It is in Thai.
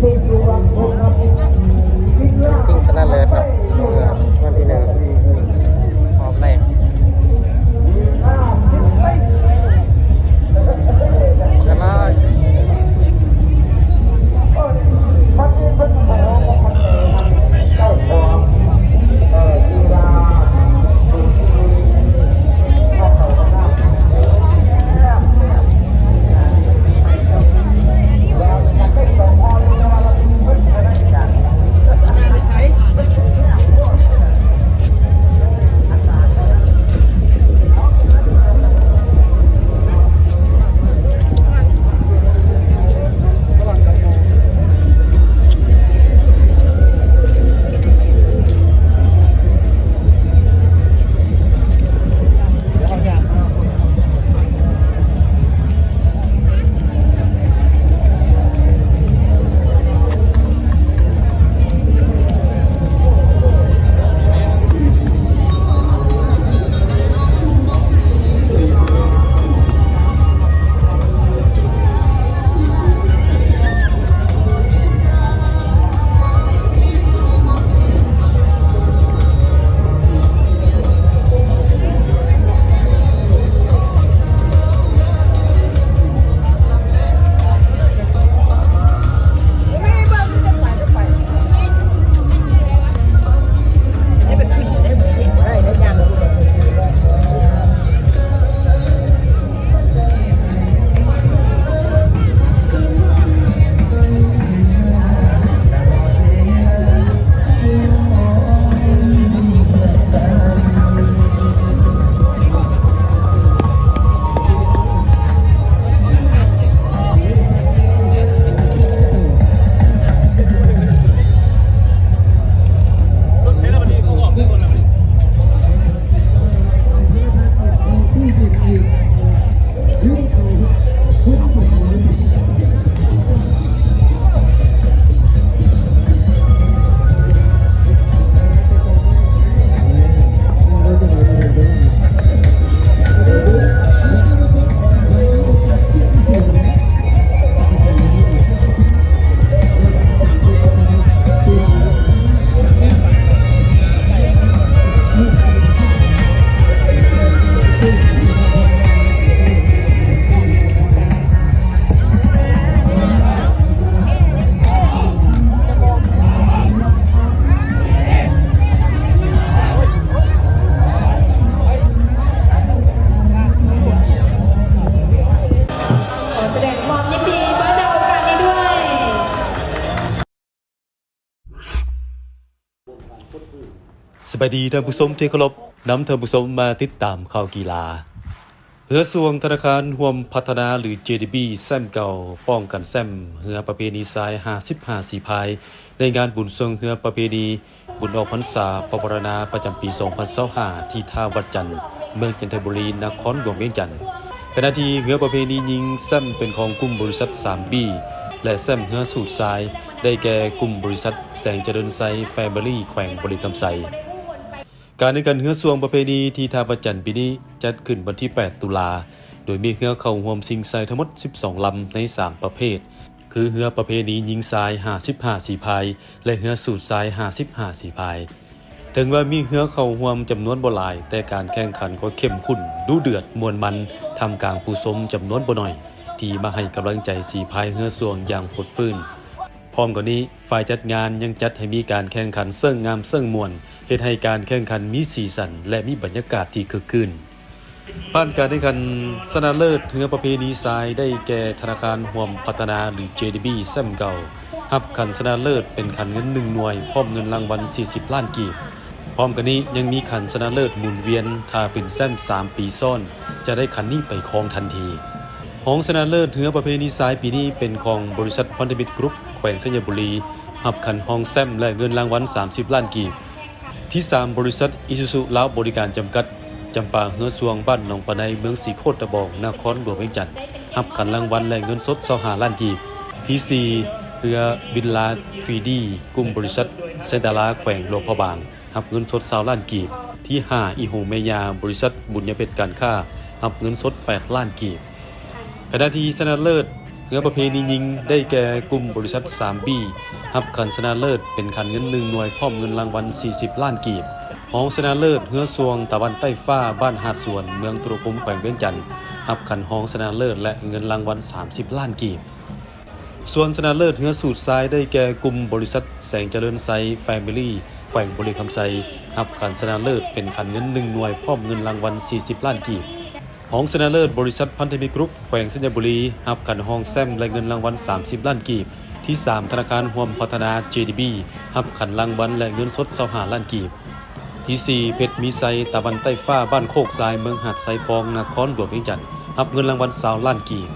สิ่งสนั่นเลิศครับวันที่หนึ่งพร้อมแรกกันละสบายดีท่านผู้ชมที่เคารพนำท่านผู้ชมมาติดตามข่าวกีฬาเรือส่วงธนาคารร่วมพัฒนาหรือ JDB แซมเก่าป้องกันแซมเรือประเพณีทราย55สีพายในงานบุญส่งเรือประเพณีบุญออกพรรษาปวารณาประจำปี2025ที่ท่าวัดจันทร์เมืองจันทบุรีนครหลวงเวียงจันทร์ขณะที่เรือประเพณียิงแซมเป็นของกลุ่มบริษัท 3B และแซมเรือสูตรทรายได้แก่กลุ่มบริษัทแสงเจริญไซแฟมิลี่แขวงบริคำไซการในการเฮือสวงประเพณีที่ท่าวัดจันทร์ปีนี้จัดขึ้นวันที่ 8 ตุลาโดยมีเฮือเข้าร่วมสิงไซทั้งหมด 12 ลำใน 3 ประเภทคือเฮือประเพณียิงทราย55สีพายและเฮือสูตรทราย55สีพายถึงว่ามีเฮือเข้าร่วมจำนวนบ่หลายแต่การแข่งขันก็เข้มข้นดุเดือดมวลมันทำกลางผู้ชมจำนวนบ่น้อยที่มาให้กำลังใจสีพายเฮือสวงอย่างฝุดฟื้นพร้อมกันนี้ฝ่ายจัดงานยังจัดให้มีการแข่งขันเสิ่งงามเสิ่งมวลเฮ็ดให้การแข่งขันมีสีสันและมีบรรยากาศที่คึกคืนผ่านการแข่งขันชนะเลิศเรือประเพณีทรายได้แก่ธนาคารร่วมพัฒนาหรือ JDB แซมเก่ารับขันชนะเลิศเป็นขันเงิน1หน่วยพร้อมเงินรางวัล40ล้านกีบพร้อมกันนี้ยังมีขันชนะเลิศหมุนเวียนถ้าเป็นแซม3ปีซ้อนจะได้ขันนี้ไปครองทันทีของชนะเลิศเรือประเพณีทรายปีนี้เป็นของบริษัทพันธมิตรกรุ๊ปแขวงสัญบุรีรับขันห้องแซมและเงินรางวัล30ล้านกีบที่3บริษัทอิซูซุลาวบริการจำกัดจำปาเฮือสวงบ้านหนองปะไนเมืองสีโคตรตะบองนครหลวงเวียงจันทร์รับขันรางวัลและเงินสด25ล้านกีบที่4เรือบินลา 3D กลุ่มบริษัทเซนดาราแขวงหลวงพระบางรับเงินสด20ล้านกีบที่5อีโฮเมยาบริษัทบุญญเพชรการค้ารับเงินสด8ล้านกีบขณะที่ชนะเลิศ เรือประเพณียิงได้แก่กลุ่มบริษัท 3B รับขันชนะเลิศเป็นขันเงิน1หน่วยพร้อมเงินรางวัล40ล้านกีบห้องชนะเลิศเรือสวงตะวันใต้ฟ้าบ้านหาดสวนเมืองตุรพมแขวงเวียงจันทน์รับขันห้องชนะเลิศและเงินรางวัล30ล้านกีบส่วนชนะเลิศเรือสูตรทรายได้แก่กลุ่มบริษัทแสงเจริญไซแฟมิลี่แขวงบุรีคำไซรับขันชนะเลิศเป็นขันเงิน1หน่วยพร้อมเงินรางวัล40ล้านกีบห้องชนะเลิศบริษัทพันธมิตรกรุ๊ปแขวงสัญญบุรีรับขันห้องแซมและเงินรางวัล30ล้านกีบที่3ธนาคารร่วมพัฒนา JDB รับขันรางวัลและเงินสด25ล้านกีบที่4เพชรมีไซตะวันใต้ฟ้าบ้านโคกทรายเมืองหาดไซฟองนครหลวงเวียงจันทน์รับเงินรางวัล20ล้านกีบ